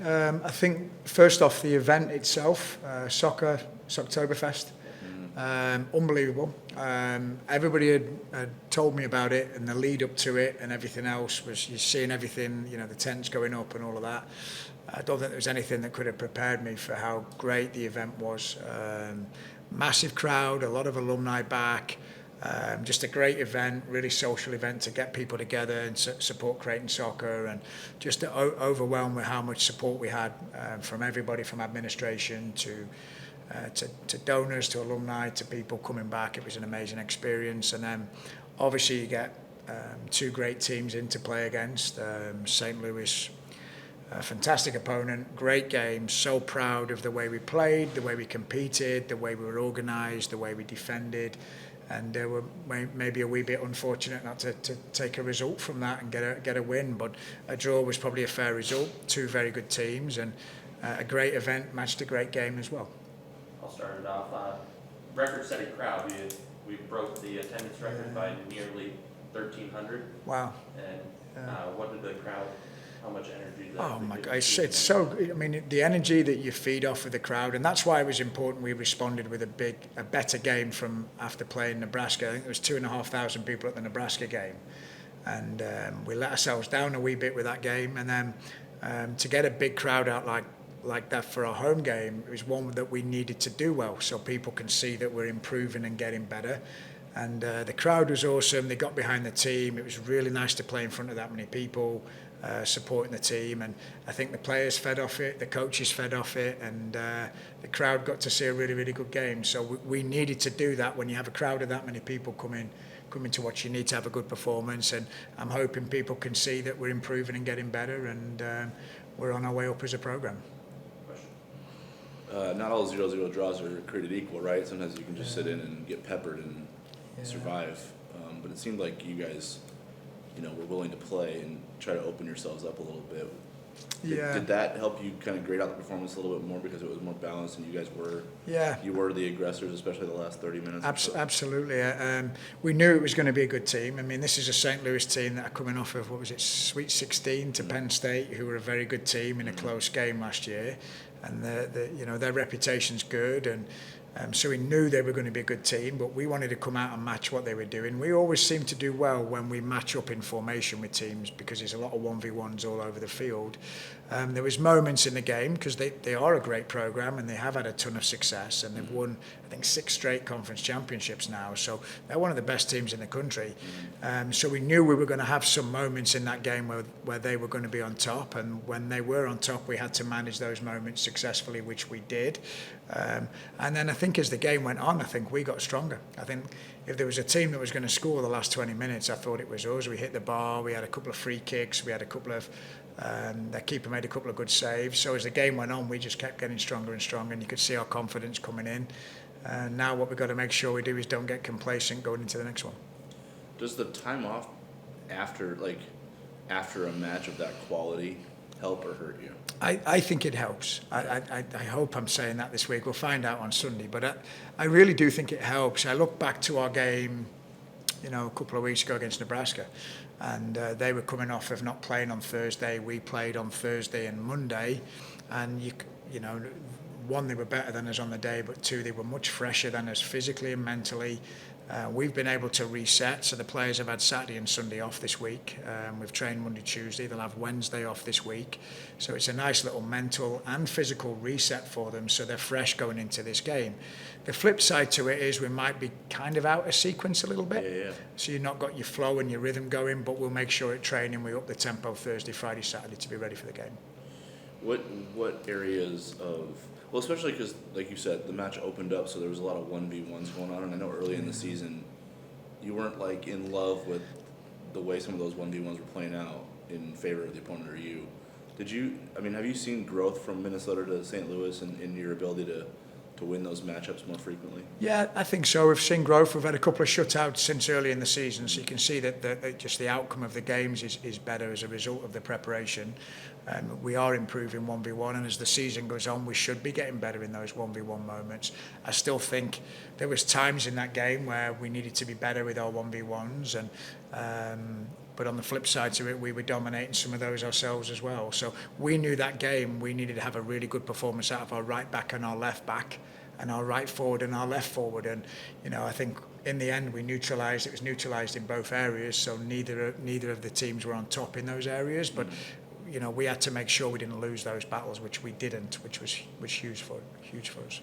I think first off the event itself, soccer, it's Oktoberfest, unbelievable. Everybody had told me about it, and the lead up to it and everything else was you're seeing everything, the tents going up and all of that. I don't think there was anything that could have prepared me for how great the event was. Massive crowd, a lot of alumni back. Just a great event, really social event to get people together and support Creighton soccer, and just overwhelmed with how much support we had from everybody, from administration to donors, to alumni, to people coming back. It was an amazing experience. And then obviously you get two great teams in to play against. St. Louis, a fantastic opponent, great game, so proud of the way we played, the way we competed, the way we were organised, the way we defended. And we're maybe a wee bit unfortunate not to take a result from that and get a win. But a draw was probably a fair result. Two very good teams, and a great event matched a great game as well. I'll start it off. Record-setting crowd. We broke the attendance record by nearly 1,300. Wow. And what did the crowd? How much energy? Oh my God, it's so. I mean, the energy that you feed off of the crowd, and that's why it was important. We responded with a better game from after playing Nebraska. I think there was 2,500 people at the Nebraska game, and we let ourselves down a wee bit with that game. And then to get a big crowd out like that for our home game, it was one that we needed to do well, so people can see that we're improving and getting better. And the crowd was awesome. They got behind the team. It was really nice to play in front of that many people. Supporting the team, and I think the players fed off it, the coaches fed off it, and the crowd got to see a really, really good game. So we needed to do that. When you have a crowd of that many people coming to watch, you need to have a good performance, and I'm hoping people can see that we're improving and getting better, and we're on our way up as a program. Not all 0-0 draws are created equal, right? Sometimes you can just sit in and get peppered and survive, but it seemed like you guys were willing to play and try to open yourselves up a little bit. Did that help you kind of grade out the performance a little bit more because it was more balanced and you guys were you were the aggressors, especially the last 30 minutes? Absolutely. We knew it was going to be a good team. I mean, this is a St. Louis team that are coming off of, Sweet 16 to Penn State, who were a very good team in a close game last year. And their reputation's good, and so we knew they were going to be a good team, but we wanted to come out and match what they were doing. We always seem to do well when we match up in formation with teams because there's a lot of 1v1s all over the field. There was moments in the game because they are a great program and they have had a ton of success, and they've won, I think, 6 straight conference championships now. So they're one of the best teams in the country. So we knew we were going to have some moments in that game where they were going to be on top, and when they were on top, we had to manage those moments successfully, which we did. And then I think as the game went on, I think we got stronger. I think if there was a team that was going to score the last 20 minutes, I thought it was us. We hit the bar, we had a couple of free kicks, we had a couple of their keeper made a couple of good saves. So as the game went on, we just kept getting stronger and stronger, and you could see our confidence coming in. Now what we've got to make sure we do is don't get complacent going into the next one. Does the time off after a match of that quality help or hurt you? I think it helps. I hope I'm saying that this week. We'll find out on Sunday. But I really do think it helps. I look back to our game, a couple of weeks ago against Nebraska, and they were coming off of not playing on Thursday. We played on Thursday and Monday, and one, they were better than us on the day, but two, they were much fresher than us physically and mentally. We've been able to reset, so the players have had Saturday and Sunday off this week. We've trained Monday, Tuesday. They'll have Wednesday off this week. So it's a nice little mental and physical reset for them, so they're fresh going into this game. The flip side to it is we might be kind of out of sequence a little bit. Yeah. So you've not got your flow and your rhythm going, but we'll make sure at training we up the tempo Thursday, Friday, Saturday to be ready for the game. What areas of... Well, especially because, like you said, the match opened up, so there was a lot of 1v1s going on, and I know early in the season, you weren't, in love with the way some of those 1v1s were playing out in favor of the opponent or you. Have you seen growth from Minnesota to St. Louis in your ability to win those matchups more frequently? Yeah, I think so. We've seen growth. We've had a couple of shutouts since early in the season, so you can see that just the outcome of the games is better as a result of the preparation. We are improving 1v1, and as the season goes on, we should be getting better in those 1v1 moments. I still think there was times in that game where we needed to be better with our 1v1s, and But on the flip side to it, we were dominating some of those ourselves as well. So we knew that game, we needed to have a really good performance out of our right back and our left back, and our right forward and our left forward. And, you know, I think in the end we neutralised, it was neutralised in both areas, so neither of the teams were on top in those areas. But, you know, we had to make sure we didn't lose those battles, which we didn't, which was huge for us.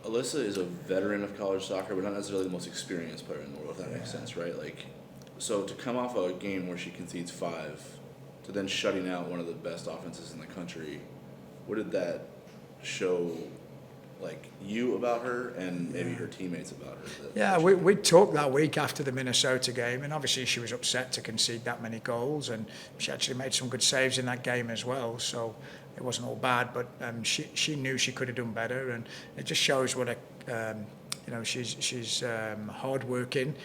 Alyssa is a veteran of college soccer, but not necessarily the most experienced player in the world, if that makes sense, right? Like, so to come off a game where she concedes 5, to then shutting out one of the best offenses in the country, what did that show, like, you about her and maybe her teammates about her? Yeah, we talked that week after the Minnesota game, and obviously she was upset to concede that many goals, and she actually made some good saves in that game as well, so it wasn't all bad, but she knew she could have done better, and it just shows what she's hard-working.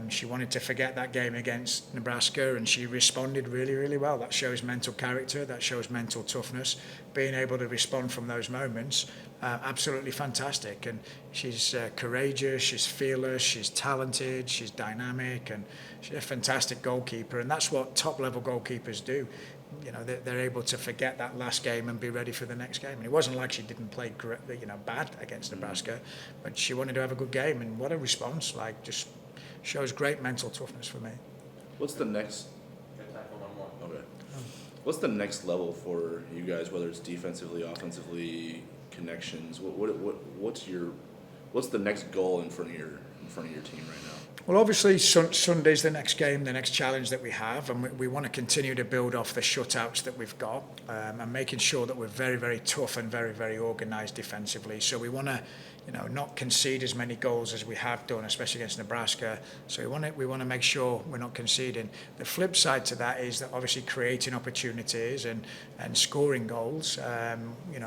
She wanted to forget that game against Nebraska, and she responded really, really well. That shows mental character, that shows mental toughness. Being able to respond from those moments, absolutely fantastic. And she's courageous, she's fearless, she's talented, she's dynamic, and she's a fantastic goalkeeper. And that's what top-level goalkeepers do. You know, they're able to forget that last game and be ready for the next game. And it wasn't like she didn't play, bad against Nebraska, but she wanted to have a good game. And what a response! Like, just shows great mental toughness for me. What's the next? Good tackle, one more. Okay. What's the next level for you guys? Whether it's defensively, offensively, connections. What's the next goal in front of your team right now? Well, obviously, Sunday's the next game, the next challenge that we have, and we want to continue to build off the shutouts that we've got, and making sure that we're very, very tough and very, very organised defensively. So we want to, not concede as many goals as we have done, especially against Nebraska. So we want to make sure we're not conceding. The flip side to that is that obviously creating opportunities and scoring goals.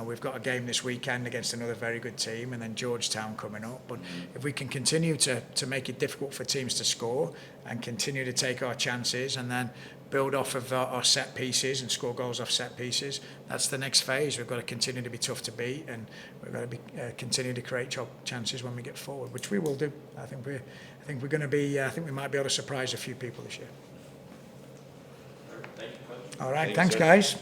We've got a game this weekend against another very good team, and then Georgetown coming up. But if we can continue to make it difficult for teams to score and continue to take our chances and then build off of our set pieces and score goals off set pieces, that's the next phase. We've got to continue to be tough to beat, and we've got to continue to create chances when we get forward, which we will do. I think we're going to be. I think we might be able to surprise a few people this year. Thank you, Coach. All right, Thanks, thanks guys.